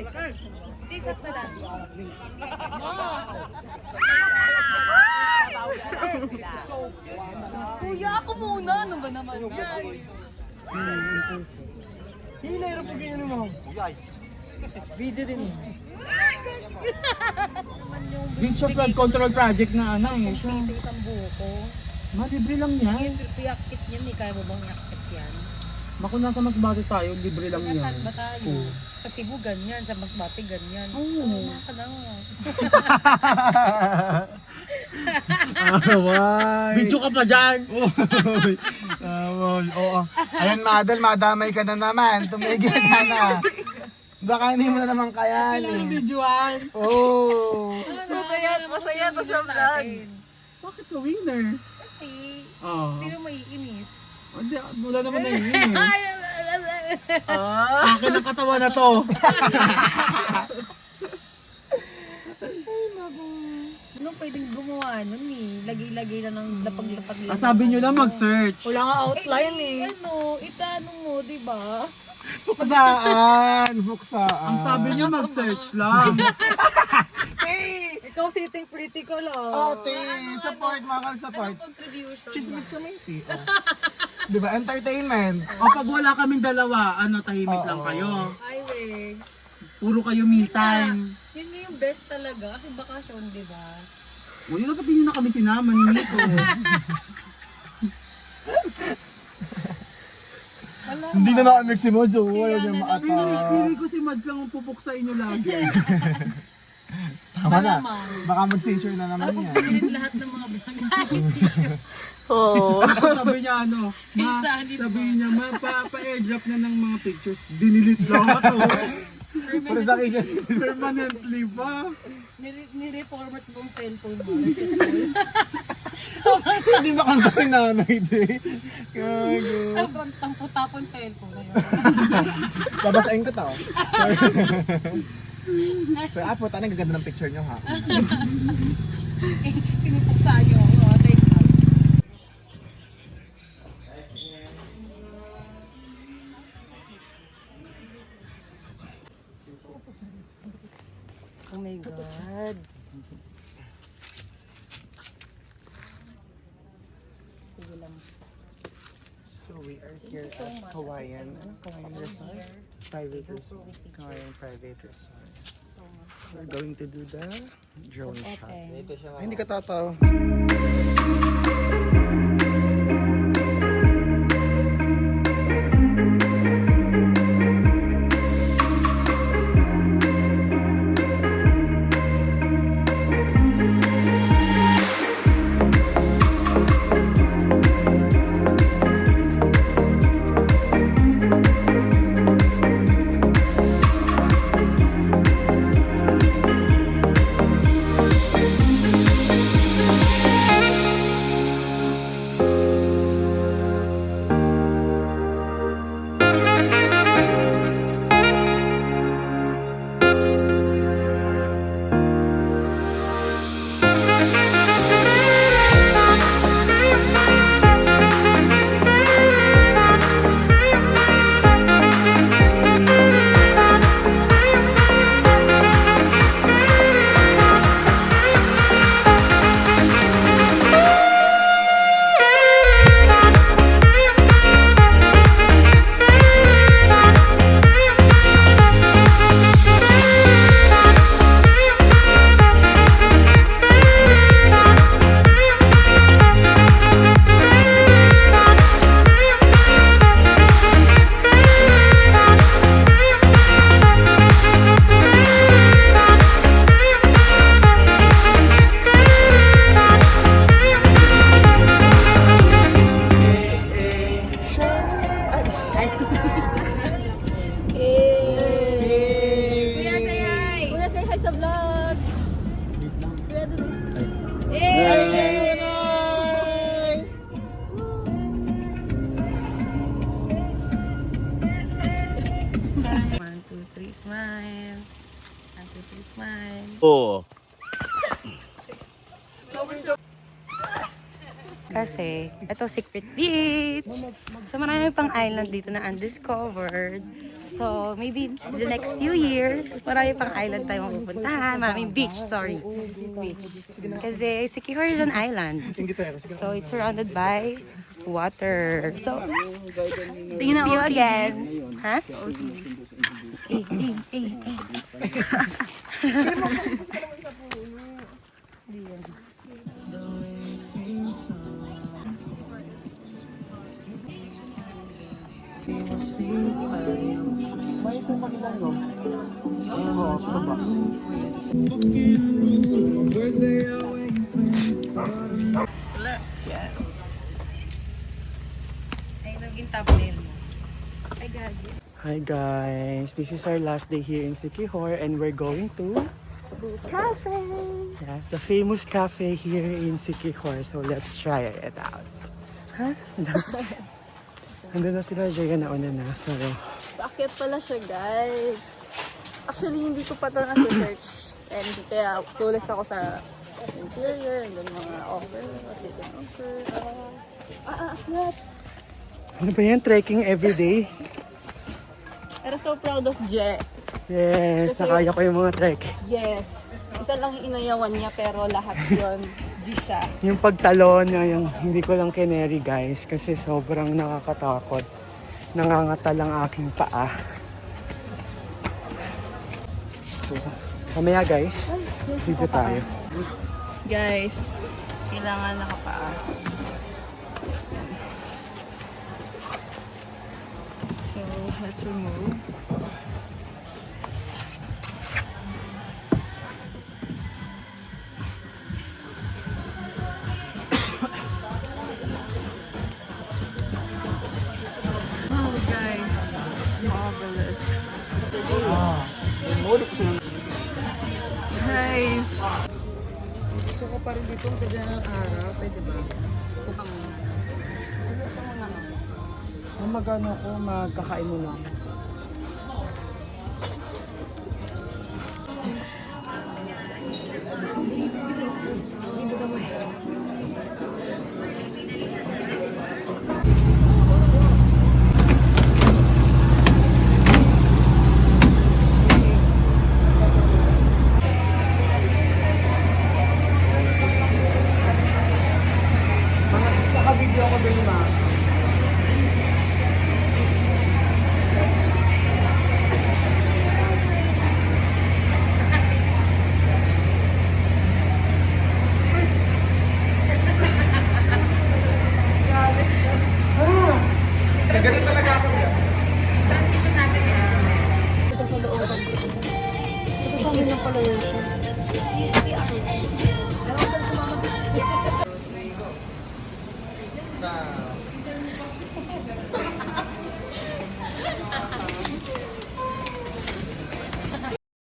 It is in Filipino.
Hindi, sakto lang. Kuya, ako muna. Ano ba naman yan? Hindi na po ganyan mo. Video din. Naman yung Beach of Flood Control Project na ano eh. piso isang buko. Libre lang yan. Yung piyakit niyan, eh. Kaya mo bang yakit yan? Maku nasa Masbate tayo, libre lang yan. Nasaan ba tayo? Oo. Sa Cebu ganyan, sa Masbate ganyan. Oo. Maka na. Away. Video ka pa dyan. Oo. Ayan, madamay ka na naman. Tumigil ka na. Baka hindi mo na naman kayanin. Kailangan videoan. Oo. Masaya to sa vlog. Bakit ka winner? Kasi, Oo. sino maiinis? Hindi, wala naman na yun eh. Akin ang katawan na to. Anong pwedeng gumawa nun eh? Lagay-lagay na ng lapag-lapag lang. Sabi nyo lang mag-search. Wala nga outline eh. Itano mo, diba? Buksaan. Ang sabi nyo mag-search lang. Ikaw sitting pretty ko lang. Support, mga support. Anong contribution? Chismis kami, Di ba? Entertainment. O pag wala kaming dalawa, tahimik lang kayo. Ay, wait. Puro kayo me time. Yun nga yung best talaga. Kasi bakasyon, diba? O yun, dapat yun na kami sinama ni Nico. Hindi na nakamix si Mojo. Ayaw niya Kaya maata. Pili ko si Mads lang ang pupuk sa inyo lagi. Tama na. Malamang. Baka mag-seizure na naman Tapos yan. pinilit lahat ng mga vlog. Sabi niya sabi niya, pa-airdrop na ng mga pictures. Dinilit lang ito. Pero sa akin yan. Permanently ba? Nireformat mo yung cellphone mo. Hindi ba kang gawin nanay day? Gago. Sobrang tampos-tapon cellphone na yun. Babasain ko to. Pero apo, tanong gaganda ng picture nyo ha. Pinipuksa nyo. Thank you. Oh my God. Sige lang. So we are here at Hawaiian Resort? Private resort. Hawaiian private resort. So much. We're going to do the drone shot. Okay. Ay, hindi ka tataw. Kuya, say hi! Kuya, say hi sa vlog! Kuya, dun. One, two, three, smile. One, two, three, smile. Oh. Kasi, ito secret beach. So marami pang island dito na undiscovered. So, maybe the next few years, marami pang island tayo mapupuntahan. Maraming beach, beach. Kasi Siquijor is an island. So, it's surrounded by water. So, see you again. Ha? May isang kanila no? Oo, Starbucks. Ay, naging thumbnail mo. Ay, gagi. Hi guys, this is our last day here in Siquijor and we're going to Cafe! yes, the famous cafe here in Siquijor. So let's try it out. Huh? Nandun na sila, Jaya na una na. So, Bakit pala siya, guys? Actually, hindi ko pa ito nasa-search. And kaya clueless ako sa interior and then mga offer. What they can offer. What? ano ba yan? Trekking everyday? Pero so proud of Je. Yes, Kasi- nakaya ko yung mga trek. Yes. Isa lang yung inayawan niya pero lahat yon G siya. Yung pagtalon, yung hindi ko lang kineri guys kasi sobrang nakakatakot. Nangangata lang aking paa. So, kamaya guys, dito tayo. Guys, kailangan nakapaa. So, let's remove. Oh, guys. Marvelous. Guys. Gusto ko pa rin dito ang taga ng araw. Pwede ba? Kupa muna. Kupa muna nga. Magano ko, magkakain mo lang. Naka-video ako din ma. Ganun talaga ako yan. Transmission natin. Ito sa looban. Ito sa amin ng palayo. Si ako. Ewan ko sumama. Na.